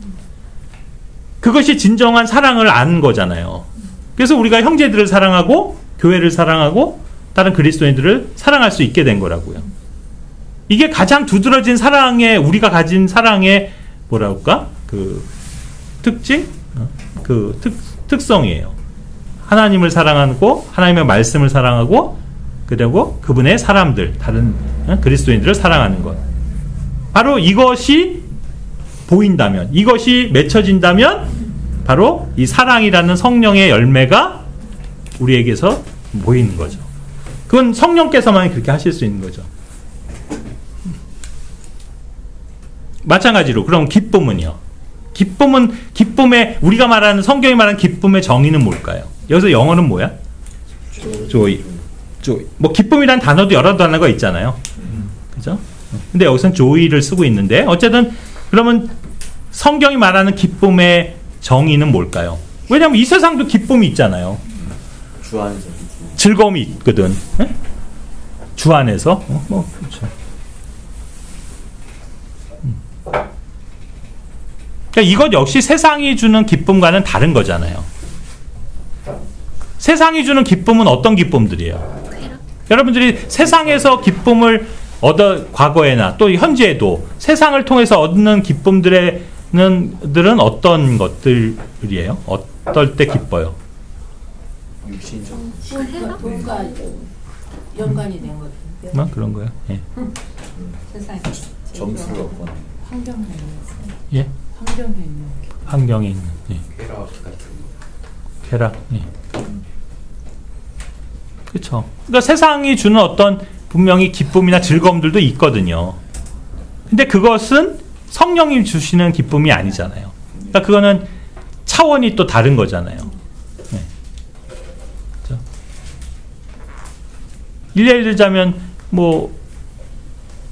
그것이 진정한 사랑을 아는 거잖아요. 그래서 우리가 형제들을 사랑하고 교회를 사랑하고 다른 그리스도인들을 사랑할 수 있게 된 거라고요. 이게 가장 두드러진 사랑의 우리가 가진 사랑의 뭐랄까 그 특징, 그 특성이에요. 하나님을 사랑하고 하나님의 말씀을 사랑하고 그리고 그분의 사람들 다른 그리스도인들을 사랑하는 것. 바로 이것이 보인다면, 이것이 맺혀진다면 바로 이 사랑이라는 성령의 열매가 우리에게서 보이는 거죠. 그건 성령께서만 그렇게 하실 수 있는 거죠. 마찬가지로 그럼 기쁨은요. 기쁨의 우리가 말하는 성경이 말하는 기쁨의 정의는 뭘까요? 여기서 영어는 뭐야? joy. 뭐 기쁨이란 단어도 여러 단어가 있잖아요. 그죠? 근데 여기서는 joy를 쓰고 있는데 어쨌든 그러면 성경이 말하는 기쁨의 정의는 뭘까요? 왜냐하면 이 세상도 기쁨이 있잖아요. 주 안에서 즐거움이 있거든. 네? 주 안에서. 그렇죠. 그러니까 이것 역시 세상이 주는 기쁨과는 다른 거잖아요. 세상이 주는 기쁨은 어떤 기쁨들이에요? 여러분들이 세상에서 기쁨을 과거에나 또 현재에도 세상을 통해서 얻는 기쁨들은 어떤 것들이에요? 어떨 때 기뻐요? 육신적 돈과 연관이 된 것인데. 그런 거예요. 예. 세상에 점수를 얻거나 환경에 있는. 예. 환경에 있는. 예. 쾌락 같은 거. 쾌락. 예. 그렇죠. 그러니까 세상이 주는 어떤 분명히 기쁨이나 즐거움들도 있거든요. 근데 그것은 성령이 주시는 기쁨이 아니잖아요. 그러니까 그거는 차원이 또 다른 거잖아요. 네. 그렇죠? 예를 들자면 뭐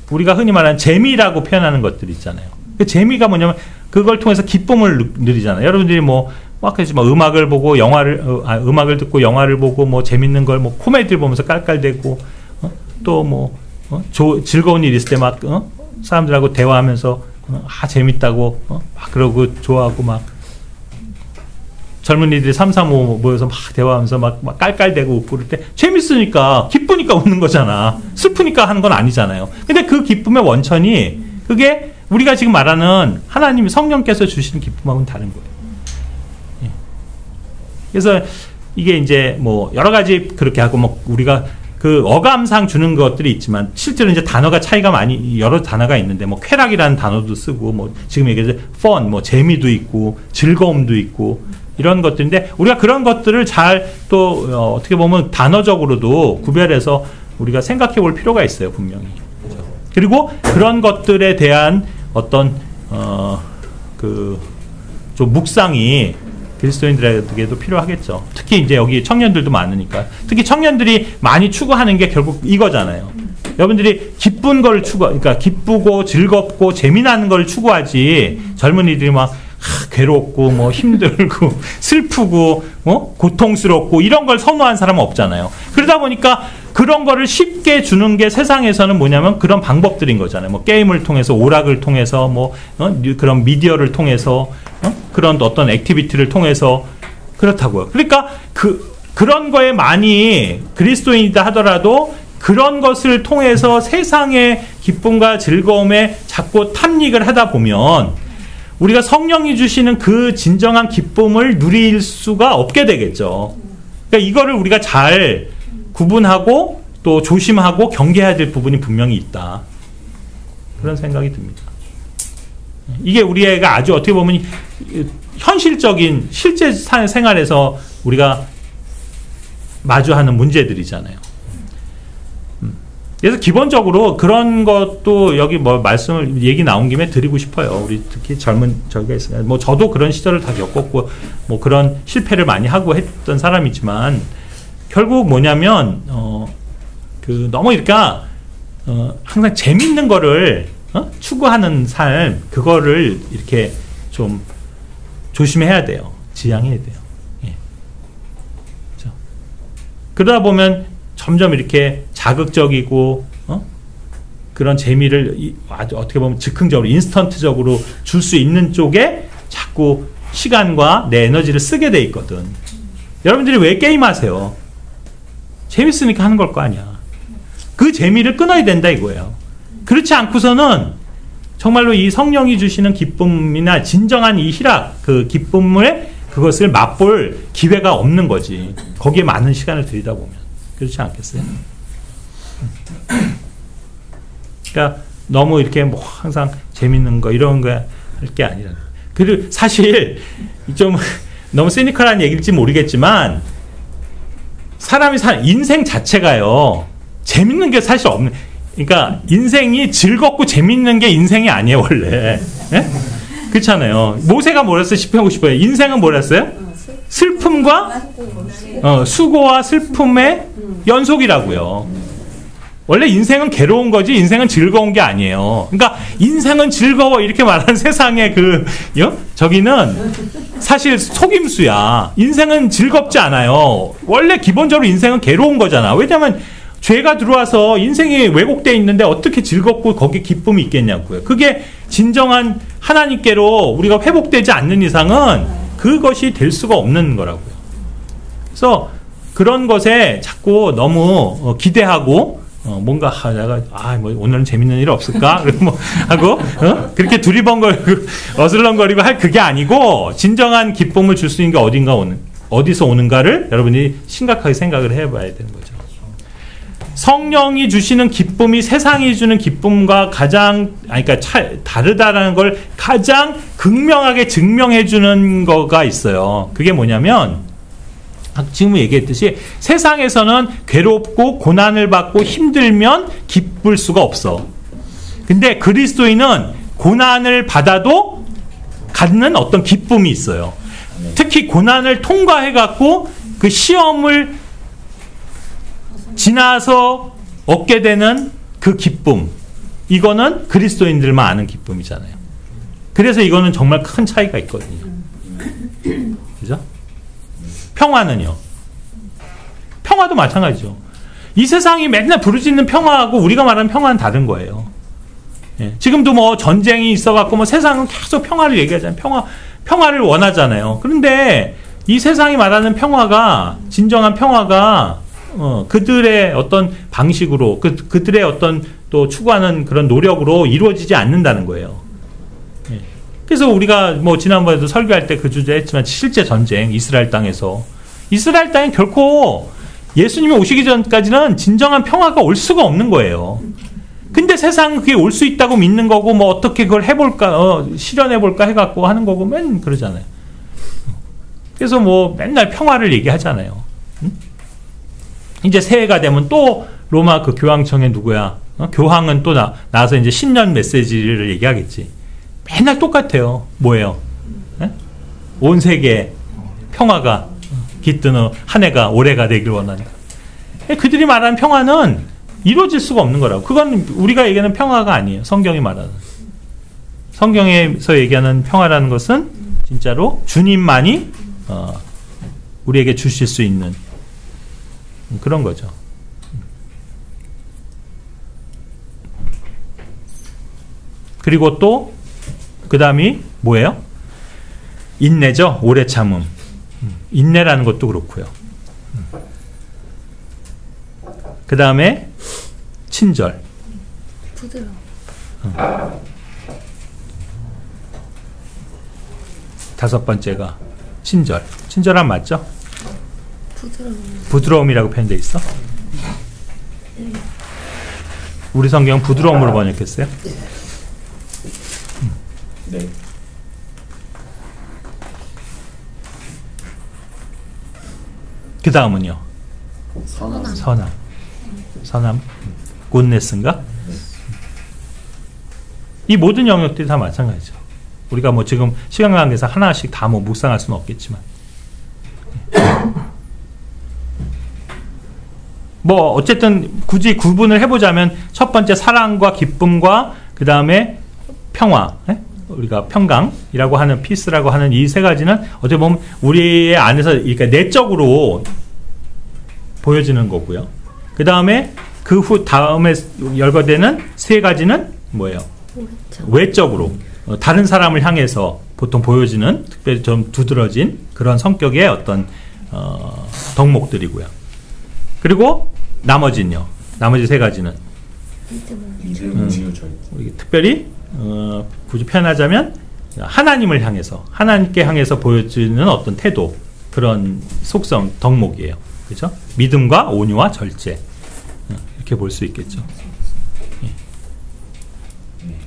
우리가 흔히 말하는 재미라고 표현하는 것들 있잖아요. 그 재미가 뭐냐면 그걸 통해서 기쁨을 누리잖아요. 여러분들이 막 음악을 보고 음악을 듣고 영화를 보고 뭐 재밌는 걸 뭐 코미디를 보면서 깔깔대고 또 즐거운 일 있을 때 막 사람들하고 대화하면서 재밌다고 막 그러고 좋아하고 막 젊은이들이 335 모여서 막 대화하면서 막 깔깔대고 웃고 그럴 때 재밌으니까 기쁘니까 웃는 거잖아. 슬프니까 하는 건 아니잖아요. 근데 그 기쁨의 원천이 그게 우리가 지금 말하는 하나님 성령께서 주시는 기쁨하고는 다른 거예요. 예. 그래서 이게 이제 뭐 여러 가지 그렇게 하고 뭐 우리가 그 어감상 주는 것들이 있지만 실제로 이제 단어가 차이가 많이 여러 단어가 있는데 뭐 쾌락이라는 단어도 쓰고 뭐 지금 얘기해서 fun 뭐 재미도 있고 즐거움도 있고 이런 것들인데 우리가 그런 것들을 잘 또 어떻게 보면 단어적으로도 구별해서 우리가 생각해 볼 필요가 있어요, 분명히. 그렇죠? 그리고 그런 것들에 대한 어떤 좀 묵상이 그리스도인들에게도 필요하겠죠. 특히 이제 여기 청년들도 많으니까. 특히 청년들이 많이 추구하는 게 결국 이거잖아요. 여러분들이 기쁜 걸 그러니까 기쁘고 즐겁고 재미나는 걸 추구하지 젊은이들이 막 괴롭고 뭐 힘들고 슬프고 고통스럽고 이런 걸 선호한 사람은 없잖아요. 그러다 보니까 그런 거를 쉽게 주는 게 세상에서는 뭐냐면 그런 방법들인 거잖아요. 뭐 게임을 통해서 오락을 통해서 뭐 그런 미디어를 통해서 그런 어떤 액티비티를 통해서 그렇다고요. 그러니까 그런 거에 많이 그리스도인이다 하더라도 그런 것을 통해서 세상의 기쁨과 즐거움에 자꾸 탐닉을 하다 보면 우리가 성령이 주시는 그 진정한 기쁨을 누릴 수가 없게 되겠죠. 그러니까 이거를 우리가 잘 구분하고 또 조심하고 경계해야 될 부분이 분명히 있다. 그런 생각이 듭니다. 이게 우리가 아주 어떻게 보면 현실적인 실제 생활에서 우리가 마주하는 문제들이잖아요. 그래서 기본적으로 그런 것도 여기 뭐 얘기 나온 김에 드리고 싶어요. 우리 특히 젊은 저기가 있으면 뭐 저도 그런 시절을 다 겪었고 뭐 그런 실패를 많이 하고 했던 사람이지만 결국 뭐냐면 너무 그러니까 항상 재밌는 거를 추구하는 삶 그거를 이렇게 좀 조심해야 돼요. 지양해야 돼요. 예. 그렇죠? 그러다 보면 점점 이렇게 자극적이고 그런 재미를 아주 어떻게 보면 즉흥적으로 인스턴트적으로 줄 수 있는 쪽에 자꾸 시간과 내 에너지를 쓰게 돼 있거든. 여러분들이 왜 게임하세요? 재밌으니까 하는 걸 거 아니야. 그 재미를 끊어야 된다 이거예요. 그렇지 않고서는 정말로 이 성령이 주시는 기쁨이나 진정한 이 희락 그 기쁨을 그것을 맛볼 기회가 없는 거지. 거기에 많은 시간을 들이다 보면. 그렇지 않겠어요? 그러니까 너무 이렇게 뭐 항상 재밌는 거 이런 거 할 게 아니라. 그리고 사실 좀 너무 시니컬한 얘기일지 모르겠지만 사람이 인생 자체가요 재밌는 게 사실 없는. 그러니까 인생이 즐겁고 재밌는 게 인생이 아니에요 원래. 네? 그렇잖아요. 모세가 뭐랬어요? 시편 50편에 인생은 뭐랬어요? 슬픔과 수고와 슬픔의 연속이라고요. 원래 인생은 괴로운 거지 인생은 즐거운 게 아니에요. 그러니까 인생은 즐거워 이렇게 말하는 세상의 저기는 사실 속임수야. 인생은 즐겁지 않아요. 원래 기본적으로 인생은 괴로운 거잖아. 왜냐하면 죄가 들어와서 인생이 왜곡되어 있는데 어떻게 즐겁고 거기에 기쁨이 있겠냐고요. 그게 진정한 하나님께로 우리가 회복되지 않는 이상은 그것이 될 수가 없는 거라고요. 그래서 그런 것에 자꾸 너무 기대하고 뭔가 내가 뭐 오늘은 재밌는 일 없을까? 뭐 하고 그렇게 두리번거리고 어슬렁거리고 할 그게 아니고 진정한 기쁨을 줄 수 있는 게 어디서 오는가를 여러분이 심각하게 생각을 해봐야 되는 거죠. 성령이 주시는 기쁨이 세상이 주는 기쁨과 그러니까 다르다라는 걸 가장 극명하게 증명해 주는 거가 있어요. 그게 뭐냐면 지금 얘기했듯이 세상에서는 괴롭고 고난을 받고 힘들면 기쁠 수가 없어. 근데 그리스도인은 고난을 받아도 갖는 어떤 기쁨이 있어요. 특히 고난을 통과해 갖고 그 시험을 지나서 얻게 되는 그 기쁨, 이거는 그리스도인들만 아는 기쁨이잖아요. 그래서 이거는 정말 큰 차이가 있거든요. 그죠? 평화는요? 평화도 마찬가지죠. 이 세상이 맨날 부르짖는 평화하고 우리가 말하는 평화는 다른 거예요. 예. 지금도 뭐 전쟁이 있어갖고 뭐 세상은 계속 평화를 얘기하잖아요. 평화를 원하잖아요. 그런데 이 세상이 말하는 평화가, 진정한 평화가 그들의 어떤 방식으로 그들의 어떤 또 추구하는 그런 노력으로 이루어지지 않는다는 거예요. 예. 그래서 우리가 뭐 지난번에도 설교할 때 그 주제 했지만 실제 전쟁 이스라엘 땅에서 이스라엘 땅에 결코 예수님이 오시기 전까지는 진정한 평화가 올 수가 없는 거예요. 근데 세상은 그게 올 수 있다고 믿는 거고 뭐 어떻게 그걸 해볼까 실현해볼까 해갖고 하는 거고 맨 그러잖아요. 그래서 뭐 맨날 평화를 얘기하잖아요. 응? 이제 새해가 되면 또 로마 그 교황청에 누구야? 교황은 또 나와서 이제 신년 메시지를 얘기하겠지. 맨날 똑같아요. 뭐예요? 에? 온 세계에 평화가 깃드는 한 해가 올해가 되길 원하니까. 그들이 말하는 평화는 이루어질 수가 없는 거라고. 그건 우리가 얘기하는 평화가 아니에요. 성경이 말하는. 성경에서 얘기하는 평화라는 것은 진짜로 주님만이 우리에게 주실 수 있는 그런 거죠. 그리고 또 그 다음이 뭐예요? 인내죠. 오래 참음. 인내라는 것도 그렇고요. 그 다음에 친절. 부드러워. 다섯 번째가 친절. 친절함 맞죠? 부드러움이라고 표현되어 있어. 우리 성경 부드러움으로 번역했어요. 네. 그 다음은요. 선함. 선함. 굿네스인가? 이 모든 영역들이 다 마찬가지죠. 우리가 뭐 지금 시간 관계상 하나씩 다 뭐 묵상할 수는 없겠지만, 뭐 어쨌든 굳이 구분을 해보자면 첫 번째 사랑과 기쁨과 그 다음에 평화, 우리가 평강이라고 하는 피스라고 하는 이 세 가지는 어떻게 보면 우리의 안에서 그러니까 내적으로 보여지는 거고요. 그 다음에 그 후 다음에 열거되는 세 가지는 뭐예요? 외적으로 다른 사람을 향해서 보통 보여지는 특별히 좀 두드러진 그런 성격의 어떤 덕목들이고요. 그리고 나머지는요. 나머지 세 가지는 믿음, 우유, 절제. 우리 특별히 굳이 표현하자면 하나님을 향해서 하나님께 향해서 보여지는 어떤 태도 그런 속성 덕목이에요. 그렇죠? 믿음과 온유와 절제 이렇게 볼 수 있겠죠.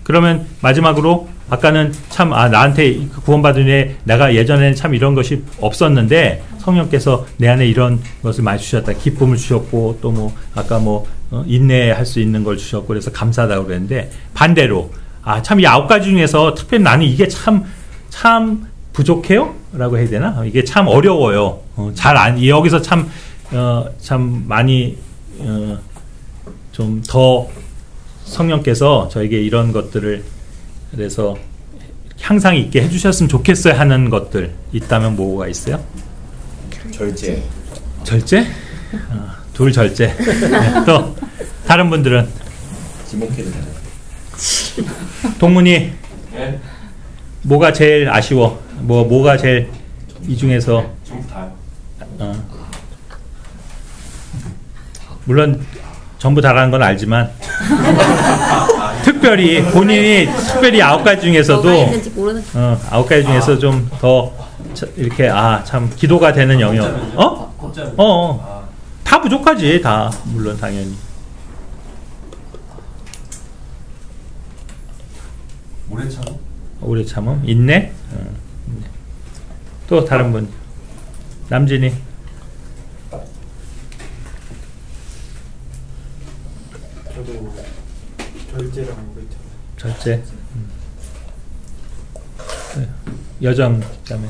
그러면 마지막으로 아까는 참 나한테 구원받은 후에 내가 예전에는 참 이런 것이 없었는데 성령께서 내 안에 이런 것을 많이 주셨다. 기쁨을 주셨고 또 뭐 아까 뭐 인내할 수 있는 걸 주셨고 그래서 감사하다고 그랬는데 반대로 참 이 9가지 중에서 특별히 나는 이게 참 부족해요? 라고 해야 되나? 이게 참 어려워요. 여기서 참 많이 좀 더 성령께서 저에게 이런 것들을 그래서 항상 있게 해주셨으면 좋겠어요 하는 것들 있다면 뭐가 있어요? 절제. 절제? 둘 절제. 네, 또 다른 분들은 지목해도 되나요? 동문이 뭐가 제일 아쉬워? 뭐가 제일 이 중에서 전부 다요. 물론 전부 다라는 건 알지만 특별히 본인이 특별히 9가지 중에서도 9가지 중에서 좀 더 이렇게 참 기도가 되는 영역. 다 부족하지 다 물론 당연히. 오래 참음, 인내. 또 다른 분 남진이. 저도 절제라는 거 있잖아요. 절제. 여정 그다음에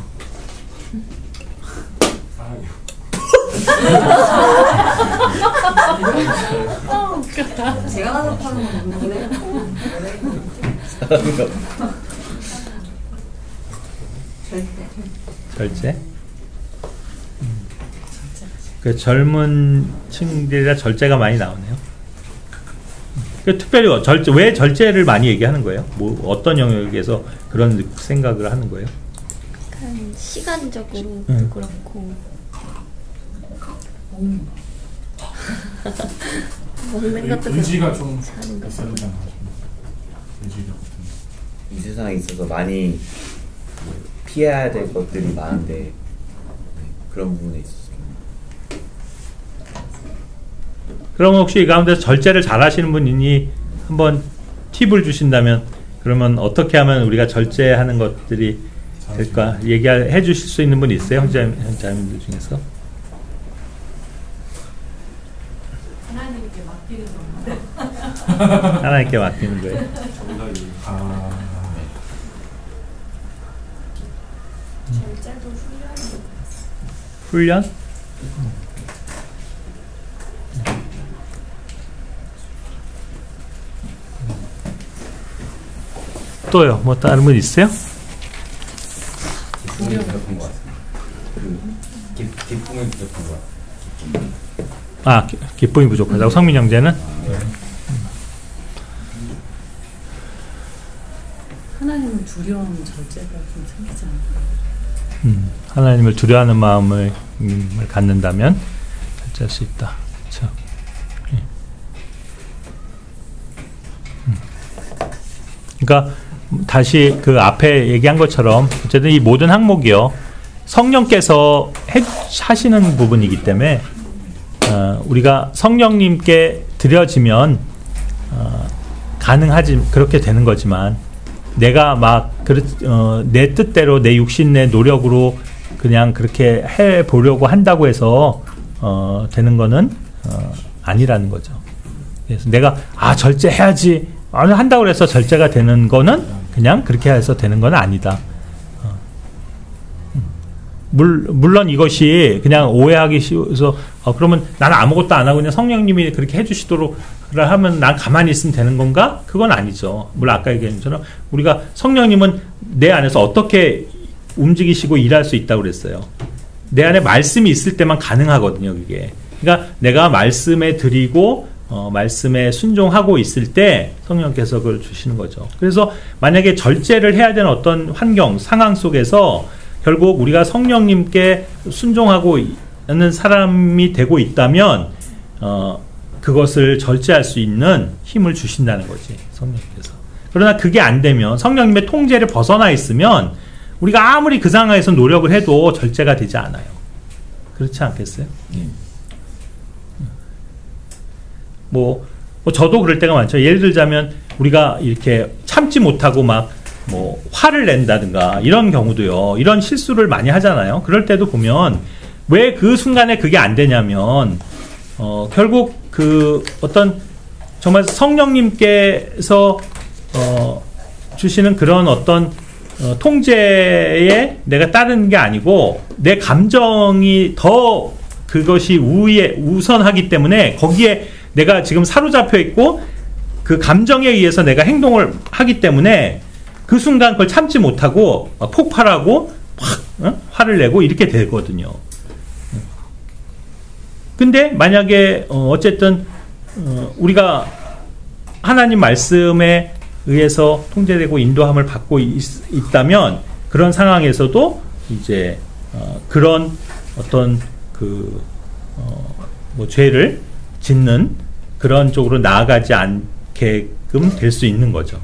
제가 가서 파는 건 뭐래? 절제. 그 젊은 층들이라 절제가 많이 나오네요. 특별히 왜 절제를 많이 얘기하는 거예요? 뭐 어떤 영역에서 그런 생각을 하는 거예요? 약간 시간적으로도 그렇고 먹는 것도 의지가 좀 사는 것도 있어야 이 세상에 있어서 많이 피해야 될 것들이 많은데 그런 부분에 있어서 그럼 혹시 이 가운데서 절제를 잘 하시는 분이니 한번 팁을 주신다면 그러면 어떻게 하면 우리가 절제하는 것들이 될까? 얘기해 주실 수 있는 분 있어요? 형제자매들 중에서? 하나님께 맡기는 겁니다. 하나님께 맡기는 거예요. 절제도 훈련? 또요? 뭐 다른 분 있어요? 기쁨이 부족한 것 같아요. 기쁨이 부족한 것 같아요. 기쁨이 부족하다고 성민 형제는? 하나님을 두려움 절제가 좀 생기지 않을까? 하나님을 두려워하는 마음을 갖는다면 절제할 수 있다. 그렇죠? 그러니까 다시 그 앞에 얘기한 것처럼 어쨌든 이 모든 항목이요 성령께서 하시는 부분이기 때문에 우리가 성령님께 드려지면 가능하지 그렇게 되는 거지만 내가 막 내 뜻대로 내 육신 내 노력으로 그냥 그렇게 해 보려고 한다고 해서 되는 거는 아니라는 거죠. 그래서 내가 절제해야지 한다고 해서 절제가 되는 거는 그냥 그렇게 해서 되는 건 아니다. 물론 이것이 그냥 오해하기 쉬워서 그러면 나는 아무것도 안 하고 그냥 성령님이 그렇게 해주시도록 하면 난 가만히 있으면 되는 건가? 그건 아니죠. 물론 아까 얘기한 것처럼 우리가 성령님은 내 안에서 어떻게 움직이시고 일할 수 있다고 그랬어요. 내 안에 말씀이 있을 때만 가능하거든요. 그게. 그러니까 내가 말씀에 드리고 말씀에 순종하고 있을 때 성령께서 그걸 주시는 거죠. 그래서 만약에 절제를 해야 되는 어떤 환경, 상황 속에서 결국 우리가 성령님께 순종하고 있는 사람이 되고 있다면 그것을 절제할 수 있는 힘을 주신다는 거지, 성령께서. 그러나 그게 안 되면 성령님의 통제를 벗어나 있으면 우리가 아무리 그 상황에서 노력을 해도 절제가 되지 않아요. 그렇지 않겠어요? 뭐 저도 그럴 때가 많죠. 예를 들자면 우리가 이렇게 참지 못하고 막 뭐 화를 낸다든가 이런 경우도요. 이런 실수를 많이 하잖아요. 그럴 때도 보면 왜 그 순간에 그게 안 되냐면 결국 그 어떤 정말 성령님께서 주시는 그런 어떤 통제에 내가 따르는 게 아니고 내 감정이 더 그것이 우선하기 때문에 거기에 내가 지금 사로잡혀 있고 그 감정에 의해서 내가 행동을 하기 때문에 그 순간 그걸 참지 못하고 폭발하고 확 화를 내고 이렇게 되거든요. 근데 만약에 어쨌든 우리가 하나님 말씀에 의해서 통제되고 인도함을 받고 있다면 그런 상황에서도 이제 그런 어떤 그 뭐 죄를 짓는 그런 쪽으로 나아가지 않게끔 될 수 있는 거죠.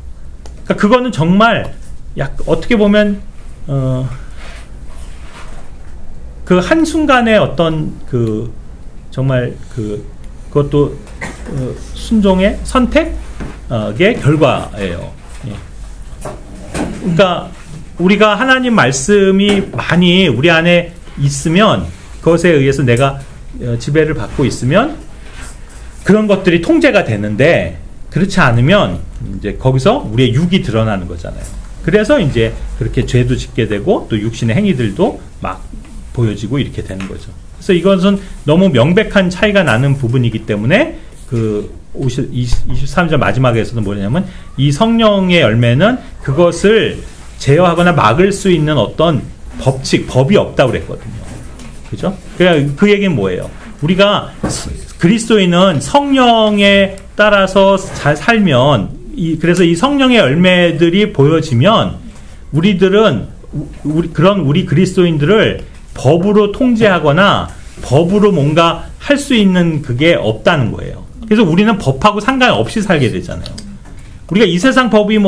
그러니까 그거는 정말 어떻게 보면 그 한순간의 어떤 그 정말 그것도 순종의 선택의 결과예요. 그러니까 우리가 하나님 말씀이 많이 우리 안에 있으면 그것에 의해서 내가 지배를 받고 있으면 그런 것들이 통제가 되는데 그렇지 않으면 이제 거기서 우리의 육이 드러나는 거잖아요. 그래서 이제 그렇게 죄도 짓게 되고 또 육신의 행위들도 막 보여지고 이렇게 되는 거죠. 그래서 이것은 너무 명백한 차이가 나는 부분이기 때문에 그 23절 마지막에서는 뭐냐면 이 성령의 열매는 그것을 제어하거나 막을 수 있는 어떤 법이 없다고 그랬거든요. 그죠? 그러니까 그 얘기는 뭐예요? 우리가 그리스도인은 성령에 따라서 잘 살면 그래서 이 성령의 열매들이 보여지면 우리들은 우리 그리스도인들을 법으로 통제하거나 법으로 뭔가 할 수 있는 그게 없다는 거예요. 그래서 우리는 법하고 상관없이 살게 되잖아요. 우리가 이 세상 법이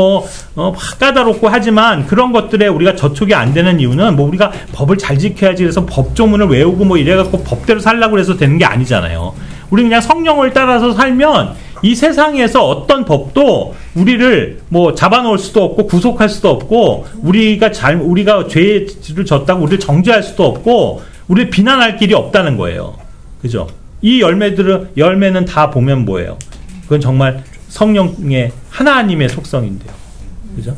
까다롭고 하지만 그런 것들에 우리가 저촉이 안 되는 이유는 우리가 법을 잘 지켜야지 그래서 법조문을 외우고 이래갖고 법대로 살라고 해서 되는 게 아니잖아요. 우리는 그냥 성령을 따라서 살면 이 세상에서 어떤 법도 우리를 잡아놓을 수도 없고 구속할 수도 없고 우리가 죄를 졌다고 우리를 정죄할 수도 없고 우리를 비난할 길이 없다는 거예요. 그죠? 이 열매는 다 보면 뭐예요? 그건 정말 성령의 하나님의 속성인데요. 그죠?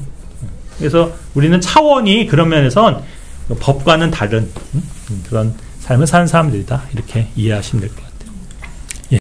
그래서 우리는 차원이 그런 면에선 법과는 다른 그런 삶을 사는 사람들이다. 이렇게 이해하시면 될 것 같아요.